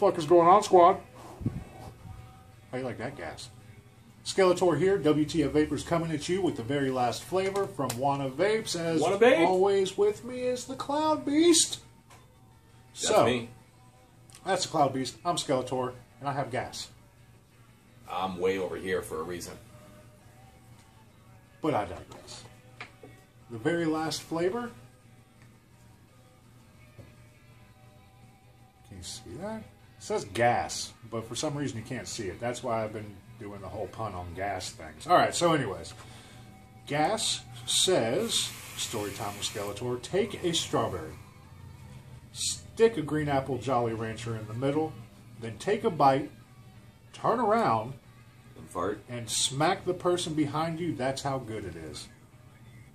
fuck is going on, squad? How you like that gas? Skeletor here, WTF Vapors coming at you with the very last flavor from Juana Vapes. As Juana Vape. always with me is the Cloud Beast. That's me. That's the Cloud Beast. I'm Skeletor, and I have gas. I'm way over here for a reason. But I digress. The very last flavor. Can you see that? It says gas, but for some reason you can't see it. That's why I've been doing the whole pun on gas things. Alright, so anyways. Gas says, story time with Skeletor, take a strawberry. Stick a green apple Jolly Rancher in the middle. Then take a bite. Turn around. And fart. And smack the person behind you. That's how good it is.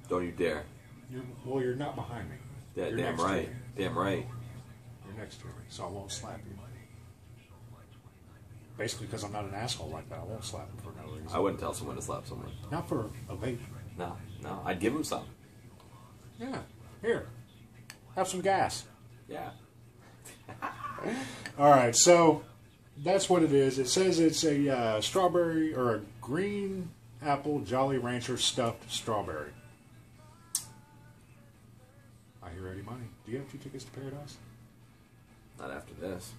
Don't you dare. You're not behind me. Yeah, You're damn next to right. me. Damn right. You're next to me, so I won't slap you. Basically, because I'm not an asshole like that, I won't slap him for no reason. I wouldn't tell someone to slap someone. Not for a vape. No. I'd give them some. Yeah. Here. Have some gas. Yeah. Alright, so that's what it is. It says it's a strawberry or a green apple Jolly Rancher stuffed strawberry. I hear Eddie Money. Do you have 2 tickets to Paradise? Not after this.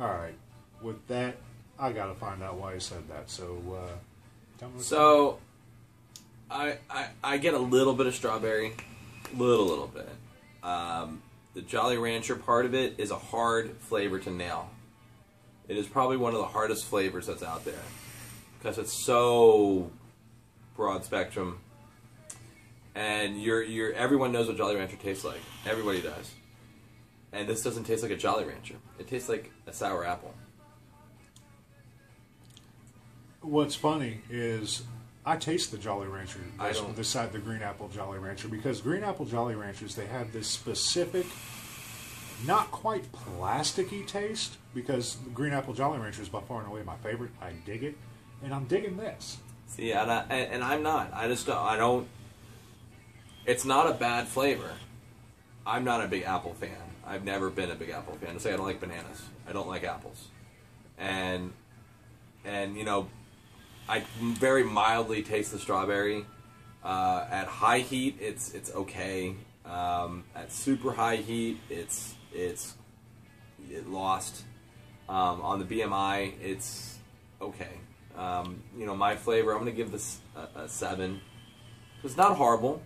Alright. With that, I gotta find out why he said that. So, tell me what's So, I get a little bit of strawberry. Little bit. The Jolly Rancher part of it is a hard flavor to nail. It is probably one of the hardest flavors that's out there. Because it's so broad spectrum. And everyone knows what Jolly Rancher tastes like. Everybody does. And this doesn't taste like a Jolly Rancher. It tastes like a sour apple. What's funny is I taste the Jolly Rancher I don't. beside the Green Apple Jolly Rancher, because Green Apple Jolly Ranchers, they have this specific, not quite plasticky taste, because the Green Apple Jolly Rancher is by far and away my favorite. I dig it, and I'm digging this. See, and I'm not. I don't. It's not a bad flavor. I'm not a big apple fan. I've never been a big apple fan. To say I don't like bananas. I don't like apples. And you know, I very mildly taste the strawberry. At high heat, it's okay. At super high heat, it lost. On the BMI, it's okay. You know, my flavor, I'm going to give this a 7. It's not horrible.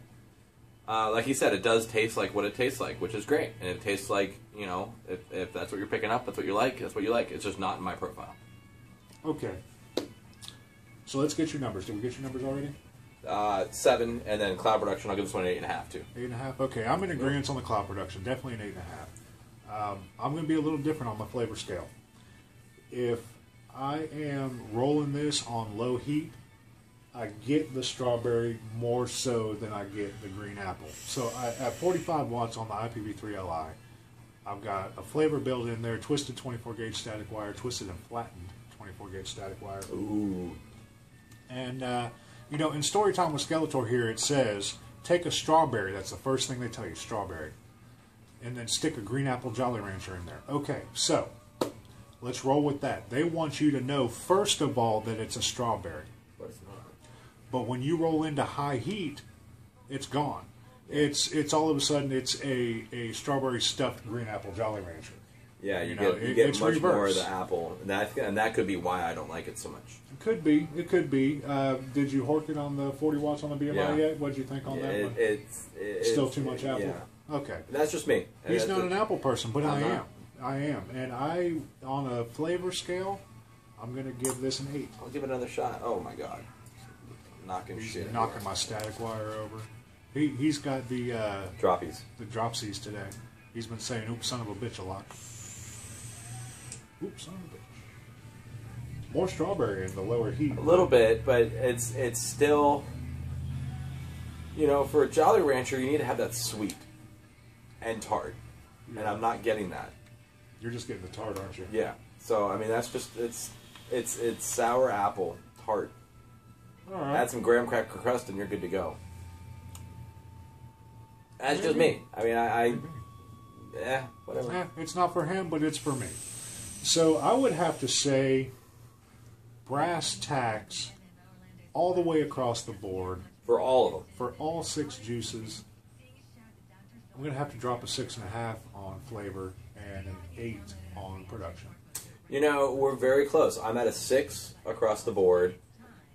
Like you said, it does taste like what it tastes like, which is great. And it tastes like, you know, if that's what you're picking up, that's what you like, that's what you like. It's just not in my profile. Okay. So let's get your numbers. Did we get your numbers already? 7, and then cloud production, I'll give this one an 8.5 too. 8.5? Okay, I'm in agreement on the cloud production. Definitely an 8.5. I'm going to be a little different on my flavor scale. If I am rolling this on low heat, I get the strawberry more so than I get the green apple. So at 45 watts on the IPv3 Li, I've got a flavor built in there, twisted 24-gauge static wire, twisted and flattened 24-gauge static wire. Ooh. And, you know, in Storytime with Skeletor here, it says, take a strawberry. That's the first thing they tell you, strawberry. And then stick a green apple Jolly Rancher in there. Okay, so let's roll with that. They want you to know, first of all, that it's a strawberry. But it's not. But when you roll into high heat, it's gone. It's all of a sudden, it's a strawberry stuffed green apple Jolly Rancher. Yeah, you know, get it's much reverse. more of the apple, and that could be why I don't like it so much. It could be. It could be. Did you hork it on the 40 watts on the BMI yet? What did you think on that one? It's still too much apple? Yeah. Okay. That's just me. He's not an apple person, but I am. not. I am. And I, on a flavor scale, I'm going to give this an 8. I'll give it another shot. Oh my god. Knocking shit. He's knocking my static wire over. He's got the droppies. The dropsies today. He's been saying "oops, son of a bitch" a lot. Oops, son of a bitch. More strawberry in the lower heat. A little bit, but it's still, you know, for a Jolly Rancher, you need to have that sweet and tart, and I'm not getting that. You're just getting the tart, aren't you? Yeah. So I mean, that's just it's sour apple tart. All right. Add some graham cracker crust, and you're good to go. That's just me. I mean, whatever. It's not for him, but it's for me. So I would have to say brass tacks all the way across the board. For all of them. For all 6 juices, I'm going to have to drop a 6.5 on flavor and an 8 on production. You know, we're very close. I'm at a 6 across the board.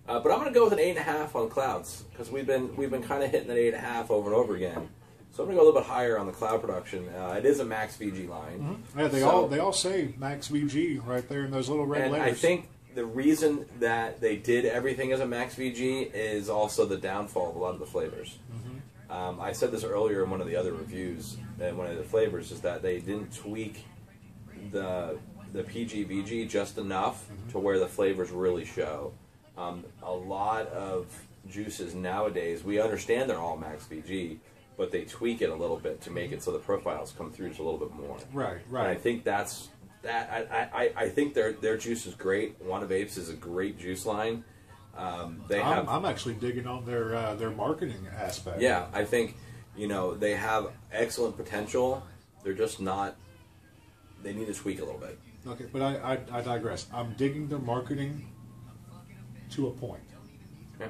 But I'm going to go with an 8.5 on clouds. Because we've been kind of hitting that 8.5 over and over again. So I'm going to go a little bit higher on the cloud production. It is a Max VG line. Mm-hmm. Yeah, they all say Max VG right there in those little red letters. I think the reason that they did everything as a Max VG is also the downfall of a lot of the flavors. Mm-hmm. I said this earlier in one of the other reviews, and one of the flavors is that they didn't tweak the PG VG just enough to where the flavors really show. A lot of juices nowadays, we understand they're all Max VG, but they tweak it a little bit to make it so the profiles come through just a little bit more. Right. And I think that's that. I think their juice is great. Juana Vapes is a great juice line. I'm actually digging on their marketing aspect. Yeah, I think they have excellent potential. They're just not. They need to tweak a little bit. Okay, but I digress. I'm digging their marketing to a point. Yeah.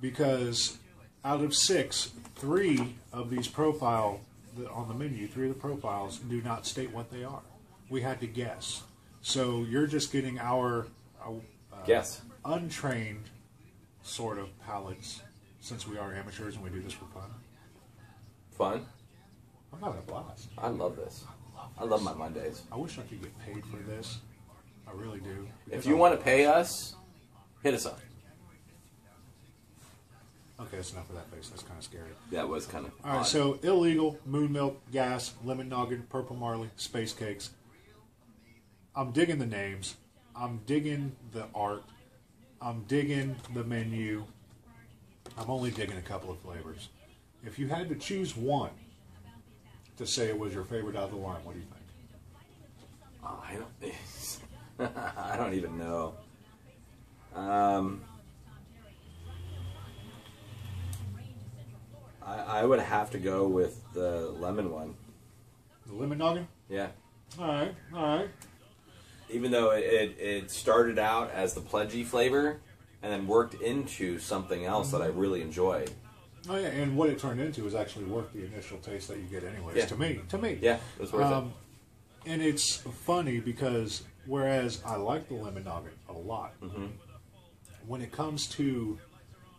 Because out of 6, 3 of these profile on the menu, 3 of the profiles do not state what they are. We had to guess. So you're just getting our guess, untrained sort of palates, since we are amateurs and we do this for fun. Fun? I'm having a blast. I love this. I love my Mondays. I wish I could get paid for this. I really do. If you want to pay us, hit us up. Okay, that's enough of that face. That's kind of scary. That was kind of all right, so illegal, moon milk, G.A.S, lemon noggin, purple marley, space cakes. I'm digging the names. I'm digging the art. I'm digging the menu. I'm only digging a couple of flavors. If you had to choose one to say it was your favorite out of the line, what do you think? I don't even know. I would have to go with the lemon one. The lemon noggin? Yeah. All right. Even though it started out as the pledgy flavor and then worked into something else that I really enjoyed. Oh yeah, and what it turned into is actually worth the initial taste that you get anyways. Yeah. To me. Yeah, it was worth it. And it's funny because whereas I like the lemon noggin a lot, when it comes to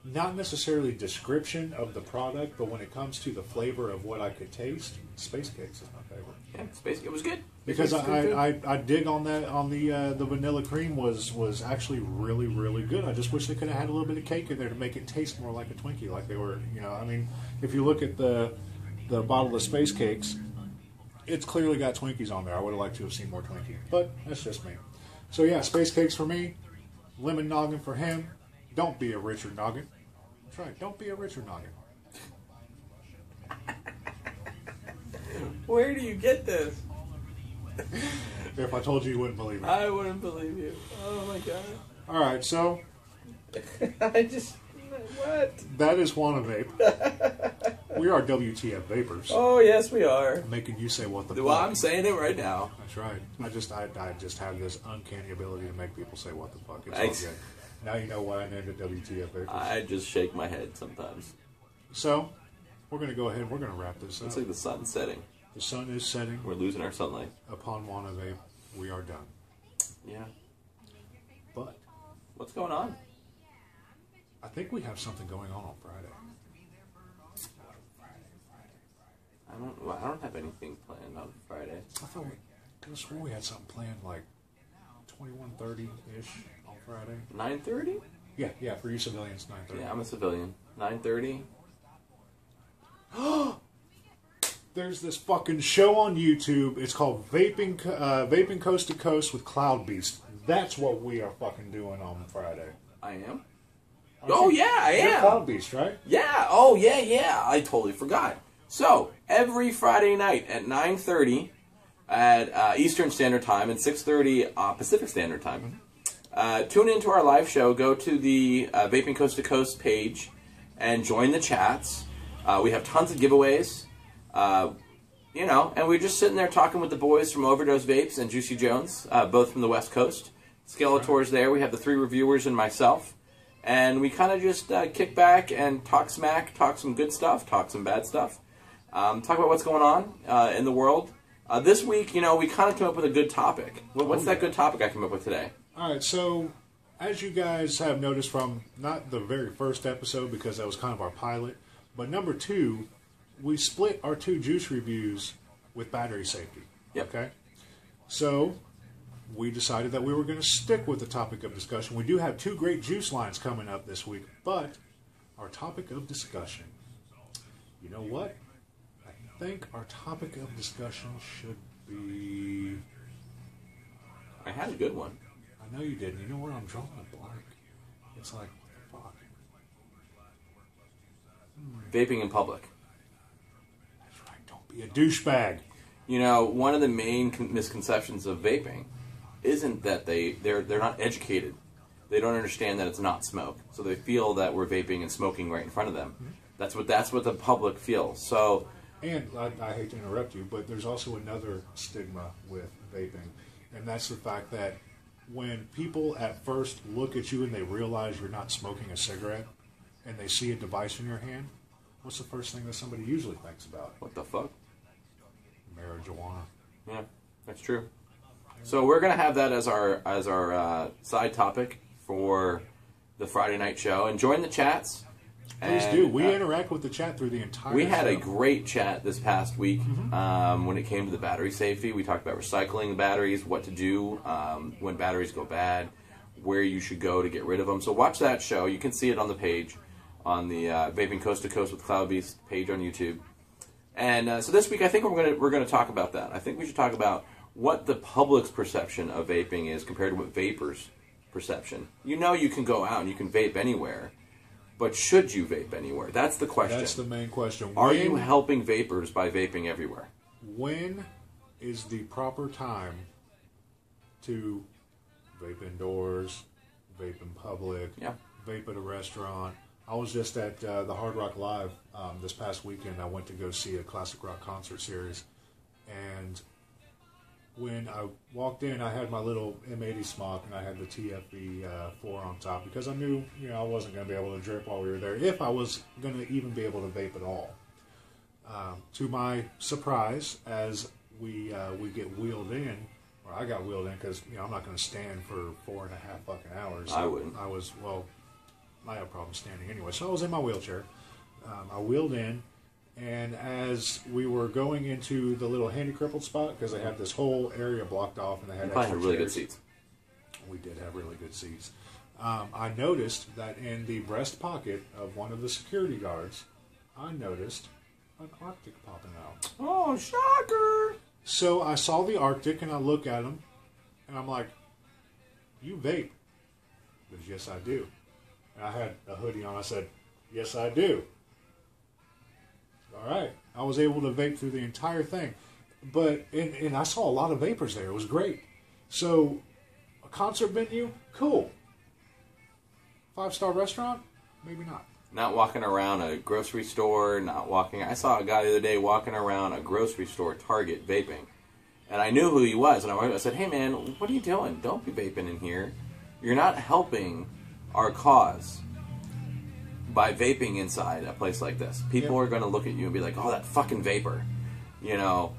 not necessarily description of the product, but when it comes to the flavor of what I could taste, space cakes is my favorite. Yeah, space. It was good. Because I dig on that on the vanilla cream was actually really, really good. I just wish they could have had a little bit of cake in there to make it taste more like a Twinkie, like they were. I mean, if you look at the bottle of space cakes, it's clearly got Twinkies on there. I would have liked to have seen more Twinkie, but that's just me. So yeah, space cakes for me, lemon noggin for him. Don't be a Richard Noggin. That's right. Don't be a Richard Noggin. Where do you get this? If I told you, you wouldn't believe me. I wouldn't believe you. Oh my god. All right, so what? That is Juana Vape. We are WTF Vapors. Oh yes, we are. Making you say what the Well, fuck. I'm saying it right now. That's right. I just have this uncanny ability to make people say what the fuck. It's Thanks. all good. Now you know why I named it WTF Vapors. I just shake my head sometimes. So, we're going to go ahead. We're going to wrap this up. It's like the sun's setting. The sun is setting. We're losing our sunlight. Upon Juana Vape, we are done. Yeah. But what's going on? I think we have something going on Friday. I don't have anything planned on Friday. I thought I swore we had something planned like 21:30-ish on Friday. 9:30? Yeah, for you civilians, 9:30. Yeah, I'm a civilian. 9:30? There's this fucking show on YouTube. It's called Vaping Coast to Coast with Cloud Beast. That's what we are fucking doing on Friday. I am? You're am. Cloud Beast, right? Yeah. Oh, yeah. I totally forgot. So, every Friday night at 9:30 at Eastern Standard Time and 6:30 Pacific Standard Time, tune into our live show. Go to the Vaping Coast to Coast page and join the chats. We have tons of giveaways. you know, and we're just sitting there talking with the boys from Overdose Vapes and Juicy Jones, both from the West Coast. Skeletor's there. We have the 3 reviewers and myself. And we kind of just kick back and talk smack, talk some good stuff, talk some bad stuff, talk about what's going on in the world. This week, you know, we kind of came up with a good topic. What's that good topic I came up with today? All right, so as you guys have noticed from not the very first episode, because that was kind of our pilot, but number 2, we split our 2 juice reviews with battery safety. Yep. Okay? So we decided that we were going to stick with the topic of discussion. We do have 2 great juice lines coming up this week, but our topic of discussion, you know what? I think our topic of discussion should be... I had a good one. I know you did. You know what? I'm drawing a blank. It's like, what the fuck? Vaping in public. That's right. Don't be a douchebag. You know, one of the main misconceptions of vaping isn't that they're not educated. They don't understand that it's not smoke. So they feel that we're vaping and smoking right in front of them. Mm-hmm. That's what the public feels. So... And I hate to interrupt you, but there's also another stigma with vaping, and that's the fact that when people at first look at you and they realize you're not smoking a cigarette, and they see a device in your hand, what's the first thing that somebody usually thinks about? What the fuck? Marijuana. Yeah, that's true. So we're gonna have that as our side topic for the Friday night show, and join the chats. Please do. We interact with the chat through the entire show. We had a great chat this past week when it came to the battery safety. We talked about recycling the batteries, what to do when batteries go bad, where you should go to get rid of them. So watch that show. You can see it on the page, on the Vaping Coast to Coast with Cloud Beast page on YouTube. And so this week, I think we're gonna talk about that. I think we should talk about what the public's perception of vaping is compared to what vapors' perception. You know, you can go out and you can vape anywhere. But should you vape anywhere? That's the question. That's the main question. Are you helping vapors by vaping everywhere? When is the proper time to vape indoors, vape in public, vape at a restaurant? I was just at the Hard Rock Live this past weekend. I went to go see a classic rock concert series, and when I walked in, I had my little M80 smock, and I had the TFE 4 on top, because I knew, you know, I wasn't going to be able to drip while we were there, if I was going to even be able to vape at all. To my surprise, as we get wheeled in, or I got wheeled in, because, you know, I'm not going to stand for 4.5 fucking hours. I wouldn't. I have problems standing anyway, so I was in my wheelchair. I wheeled in. And as we were going into the little handy-crippled spot, because they had this whole area blocked off, and they had extra really chairs. good seats. We did have really good seats. I noticed that in the breast pocket of one of the security guards, I noticed an Arctic popping out. Oh, shocker! So I saw the Arctic, and I look at him, and I'm like, "You vape?" He goes, "Yes, I do." And I had a hoodie on. I said, "Yes, I do." All right. I was able to vape through the entire thing. But, and I saw a lot of vapors there. It was great. So, a concert venue? Cool. 5-star restaurant? Maybe not. Not walking around a grocery store, I saw a guy the other day walking around a grocery store, Target, vaping. And I knew who he was. And I said, "Hey, man, what are you doing? Don't be vaping in here. You're not helping our cause by vaping inside a place like this." People are going to look at you and be like, "Oh, that fucking vapor." You know,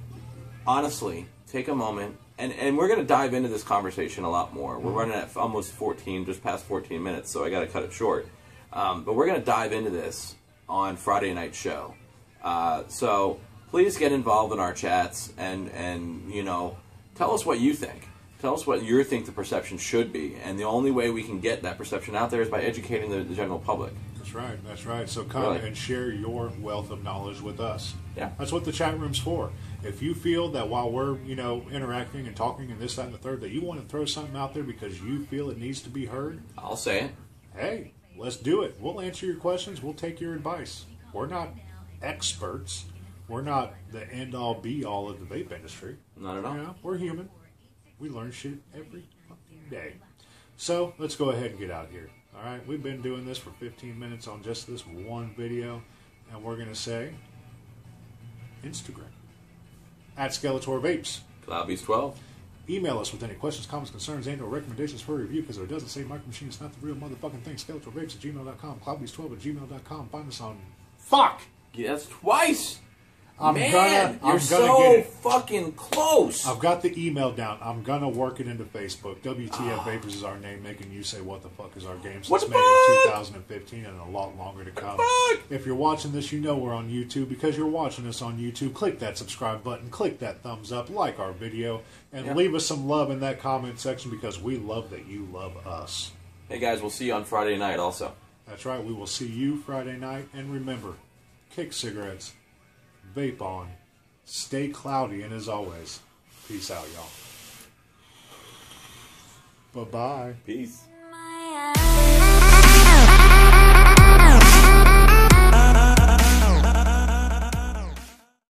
honestly, take a moment, and we're going to dive into this conversation a lot more. We're running at almost 14, just past 14 minutes, so I got to cut it short. But we're going to dive into this on Friday night show. So please get involved in our chats and you know, tell us what you think. Tell us what you think the perception should be. And the only way we can get that perception out there is by educating the general public. That's right. So come and share your wealth of knowledge with us. Yeah. That's what the chat room's for. If you feel that while we're, you know, interacting and talking and this, that, and the third, that you want to throw something out there because you feel it needs to be heard, I'll say it. Hey, let's do it. We'll answer your questions. We'll take your advice. We're not experts. We're not the end-all, be-all of the vape industry. Not at all. You know, we're human. We learn shit every fucking day. So let's go ahead and get out of here. All right, we've been doing this for 15 minutes on just this one video, and we're going to say Instagram. at Skeletor Vapes. Cloudbeast12. Email us with any questions, comments, concerns, and or recommendations for review, because if it doesn't say Micro Machine, it's not the real motherfucking thing. SkeletorVapes at gmail.com, Cloudbeast12 at gmail.com. Find us on... Fuck! Yeah, that's twice! I'm Man, gonna you're so get it. fucking close. I've got the email down. I'm gonna work it into Facebook. WTF Vapors is our name, making you say what the fuck is our game since What the made in fuck? 2015 and a lot longer to come. fuck? If you're watching this, you know we're on YouTube. Because you're watching us on YouTube, click that subscribe button, click that thumbs up, like our video, and leave us some love in that comment section because we love that you love us. Hey guys, we'll see you on Friday night also. That's right, we will see you Friday night. And remember, kick cigarettes, vape on, stay cloudy, and as always, peace out, y'all. Bye-bye. Peace.